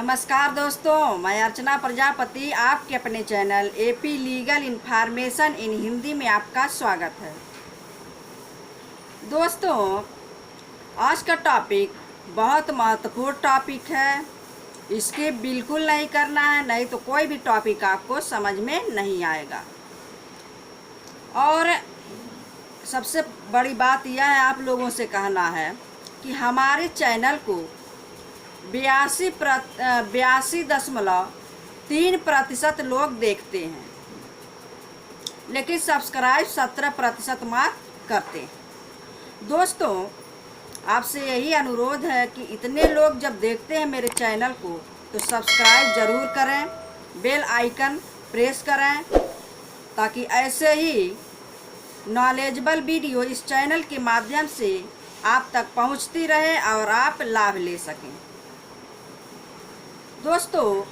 नमस्कार दोस्तों, मैं अर्चना प्रजापति आपके अपने channel AP legal information in Hindi में आपका स्वागत है। दोस्तों, आज का टॉपिक बहुत महत्वपूर्ण टॉपिक है। इसके बिल्कुल नहीं करना है, नहीं तो कोई भी टॉपिक आपको समझ में नहीं आएगा। और सबसे बड़ी बात यह है, आप लोगों से कहना है कि हमारे चैनल को 82.3% लोग देखते हैं, लेकिन सब्सक्राइब 17% मात्र करते हैं। दोस्तों, आपसे यही अनुरोध है कि इतने लोग जब देखते हैं मेरे चैनल को तो सब्सक्राइब ज़रूर करें, बेल आइकन प्रेस करें, ताकि ऐसे ही नॉलेजेबल वीडियो इस चैनल के माध्यम से आप तक पहुंचती रहे और आप लाभ ले सकें। दोस्तों,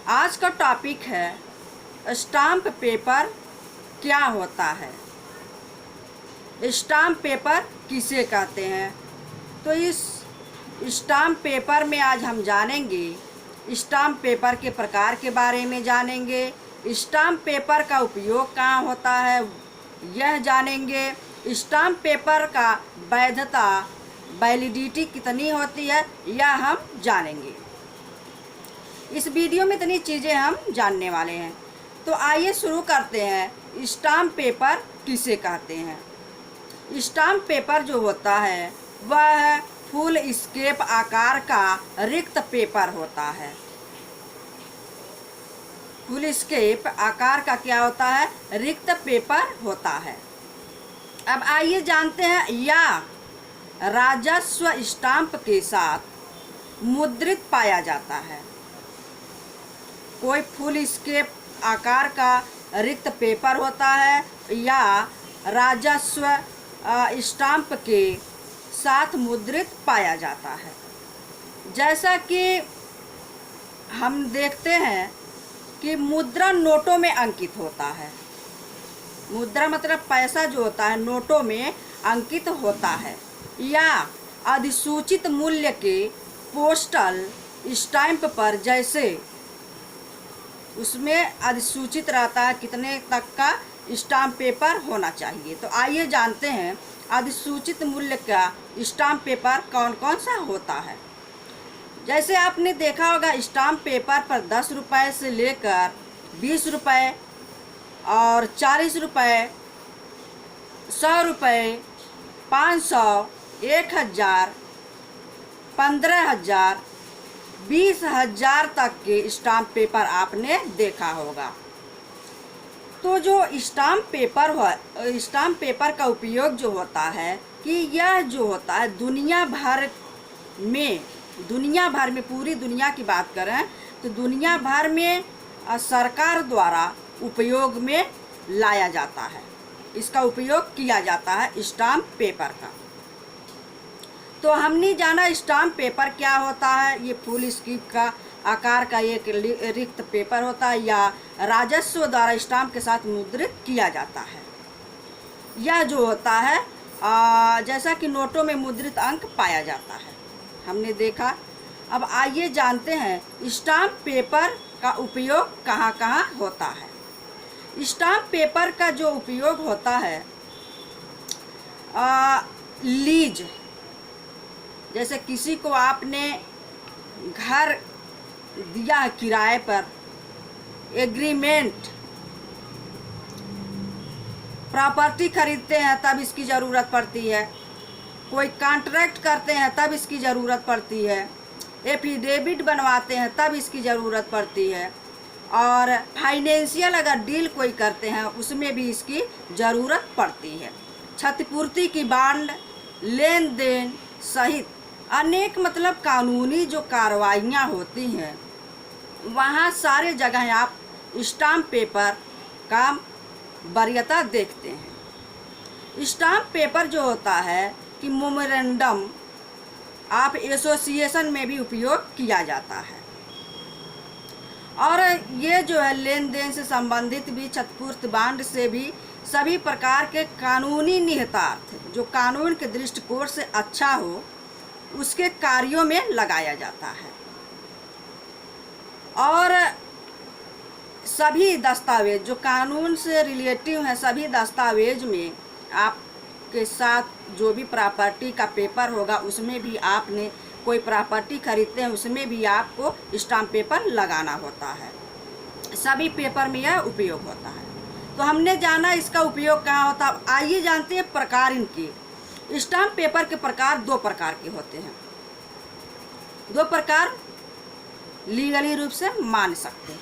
आज का टॉपिक है स्टाम्प पेपर क्या होता है, स्टाम्प पेपर किसे कहते हैं। तो इस स्टाम्प पेपर में आज हम जानेंगे, स्टाम्प पेपर के प्रकार के बारे में जानेंगे, स्टाम्प पेपर का उपयोग कहाँ होता है यह जानेंगे, स्टाम्प पेपर का वैधता वैलिडिटी कितनी होती है यह हम जानेंगे। इस वीडियो में इतनी चीज़ें हम जानने वाले हैं। तो आइए शुरू करते हैं। स्टाम्प पेपर किसे कहते हैं। स्टाम्प पेपर जो होता है वह फुल स्केप आकार का रिक्त पेपर होता है। फुल स्केप आकार का क्या होता है? रिक्त पेपर होता है। अब आइए जानते हैं, या राजस्व स्टाम्प के साथ मुद्रित पाया जाता है। कोई फुल स्केप आकार का रिक्त पेपर होता है या राजस्व स्टाम्प के साथ मुद्रित पाया जाता है। जैसा कि हम देखते हैं कि मुद्रा नोटों में अंकित होता है। मुद्रा मतलब पैसा जो होता है नोटों में अंकित होता है, या अधिसूचित मूल्य के पोस्टल स्टैम्प पर, जैसे उसमें अधिसूचित रहता है कितने तक का स्टाम्प पेपर होना चाहिए। तो आइए जानते हैं अधिसूचित मूल्य का स्टाम्प पेपर कौन कौन सा होता है। जैसे आपने देखा होगा, स्टाम्प पेपर पर 10 रुपये से लेकर 20 रुपये और 40 रुपये, 100 रुपये, 500, 1000, 15,000, 20,000 तक के स्टाम्प पेपर आपने देखा होगा। तो जो स्टाम्प पेपर का उपयोग जो होता है कि यह जो होता है दुनिया भर में पूरी दुनिया की बात करें तो दुनिया भर में सरकार द्वारा उपयोग में लाया जाता है। इसका उपयोग किया जाता है स्टाम्प पेपर का। तो हमने जाना स्टाम्प पेपर क्या होता है। ये फुल स्केप का आकार का एक रिक्त पेपर होता है, या राजस्व द्वारा स्टाम्प के साथ मुद्रित किया जाता है। यह जो होता है जैसा कि नोटों में मुद्रित अंक पाया जाता है, हमने देखा। अब आइए जानते हैं स्टाम्प पेपर का उपयोग कहाँ कहाँ होता है। स्टाम्प पेपर का जो उपयोग होता है, लीज, जैसे किसी को आपने घर दिया है किराए पर, एग्रीमेंट, प्रॉपर्टी खरीदते हैं तब इसकी ज़रूरत पड़ती है, कोई कॉन्ट्रैक्ट करते हैं तब इसकी ज़रूरत पड़ती है, एफिडेविट बनवाते हैं तब इसकी ज़रूरत पड़ती है, और फाइनेंशियल अगर डील कोई करते हैं उसमें भी इसकी ज़रूरत पड़ती है। क्षतिपूर्ति की बांड, लेन देन सहित अनेक मतलब कानूनी जो कार्रवाइयाँ होती हैं वहाँ सारे जगह आप स्टाम्प पेपर का वरीयता देखते हैं। स्टाम्प पेपर जो होता है कि मेमोरेंडम ऑफ एसोसिएशन में भी उपयोग किया जाता है, और ये जो है लेन देन से संबंधित भी, क्षतिपूर्ति बांड से भी, सभी प्रकार के कानूनी निहितार्थ जो कानून के दृष्टिकोण से अच्छा हो उसके कार्यों में लगाया जाता है। और सभी दस्तावेज जो कानून से रिलेटिव हैं, सभी दस्तावेज में आपके साथ जो भी प्रॉपर्टी का पेपर होगा उसमें भी आपने कोई प्रॉपर्टी खरीदते हैं उसमें भी आपको स्टाम्प पेपर लगाना होता है। सभी पेपर में यह उपयोग होता है। तो हमने जाना इसका उपयोग कहाँ होता है। आइए जानते हैं प्रकार इनके। स्टाम्प पेपर के प्रकार दो प्रकार के होते हैं। दो प्रकार लीगली रूप से मान सकते हैं,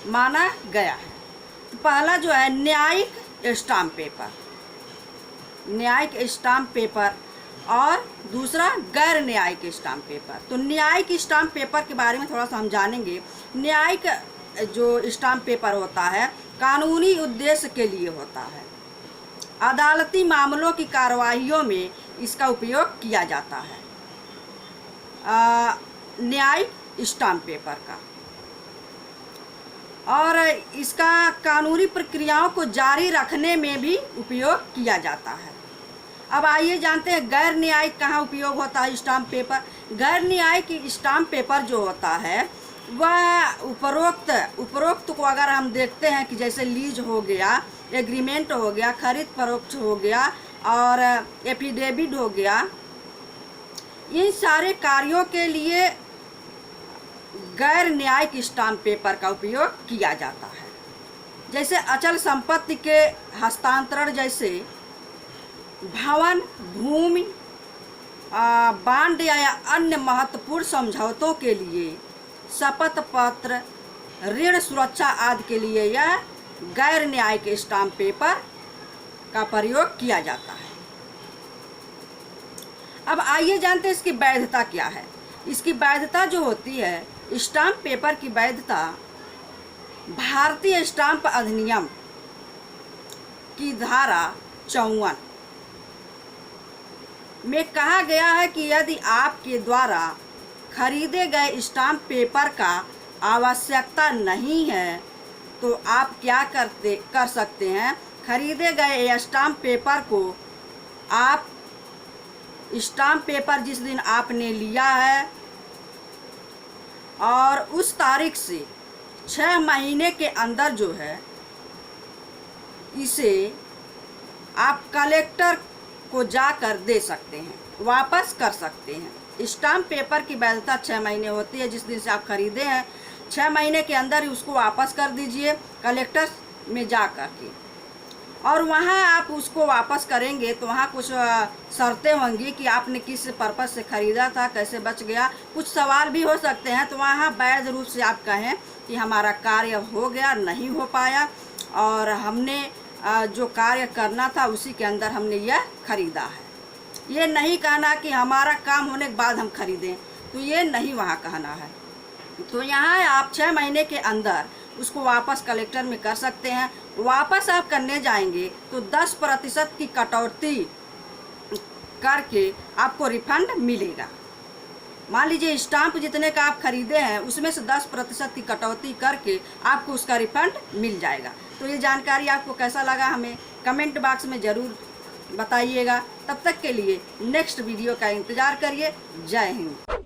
माना गया है। तो पहला जो है न्यायिक स्टाम्प पेपर, न्यायिक स्टाम्प पेपर, और दूसरा गैर न्यायिक स्टाम्प पेपर। तो न्यायिक स्टाम्प पेपर के बारे में थोड़ा सा हम जानेंगे। न्यायिक जो स्टाम्प पेपर होता है कानूनी उद्देश्य के लिए होता है। अदालती मामलों की कार्रवाइयों में इसका उपयोग किया जाता है न्यायिक स्टाम्प पेपर का, और इसका कानूनी प्रक्रियाओं को जारी रखने में भी उपयोग किया जाता है। अब आइए जानते हैं गैर न्यायिक कहाँ उपयोग होता है स्टाम्प पेपर। गैर न्यायिक स्टाम्प पेपर जो होता है वह उपरोक्त को अगर हम देखते हैं कि जैसे लीज हो गया, एग्रीमेंट हो गया, खरीद फरोख्त हो गया और एफिडेविट हो गया, इन सारे कार्यों के लिए गैर न्यायिक स्टाम्प पेपर का उपयोग किया जाता है। जैसे अचल संपत्ति के हस्तांतरण, जैसे भवन, भूमि, बांड या अन्य महत्वपूर्ण समझौतों के लिए, शपथ पत्र, ऋण सुरक्षा आदि के लिए यह गैर न्यायिक स्टाम्प पेपर का प्रयोग किया जाता है। अब आइए जानते हैं इसकी वैधता क्या है। इसकी वैधता जो होती है, स्टाम्प पेपर की वैधता भारतीय स्टाम्प अधिनियम की धारा 54 में कहा गया है कि यदि आपके द्वारा खरीदे गए स्टाम्प पेपर का आवश्यकता नहीं है तो आप क्या कर सकते हैं, खरीदे गए स्टाम्प पेपर को आप स्टाम्प पेपर जिस दिन आपने लिया है और उस तारीख से 6 महीने के अंदर जो है इसे आप कलेक्टर को जाकर दे सकते हैं, वापस कर सकते हैं। स्टाम्प पेपर की वैधता 6 महीने होती है। जिस दिन से आप खरीदे हैं 6 महीने के अंदर ही उसको वापस कर दीजिए कलेक्टर में जा कर के, और वहाँ आप उसको वापस करेंगे तो वहाँ कुछ शर्तें होंगी कि आपने किस पर्पज़ से ख़रीदा था, कैसे बच गया, कुछ सवाल भी हो सकते हैं। तो वहाँ वैध रूप से आप कहें कि हमारा कार्य हो गया, नहीं हो पाया, और हमने जो कार्य करना था उसी के अंदर हमने यह खरीदा है। ये नहीं कहना कि हमारा काम होने के बाद हम खरीदें, तो ये नहीं वहाँ कहना है। तो यहाँ आप 6 महीने के अंदर उसको वापस कलेक्टर में कर सकते हैं। वापस आप करने जाएंगे तो 10% की कटौती करके आपको रिफंड मिलेगा। मान लीजिए स्टाम्प जितने का आप खरीदे हैं उसमें से 10% की कटौती करके आपको उसका रिफंड मिल जाएगा। तो ये जानकारी आपको कैसा लगा हमें कमेंट बॉक्स में ज़रूर बताइएगा। तब तक के लिए नेक्स्ट वीडियो का इंतज़ार करिए। जय हिंद।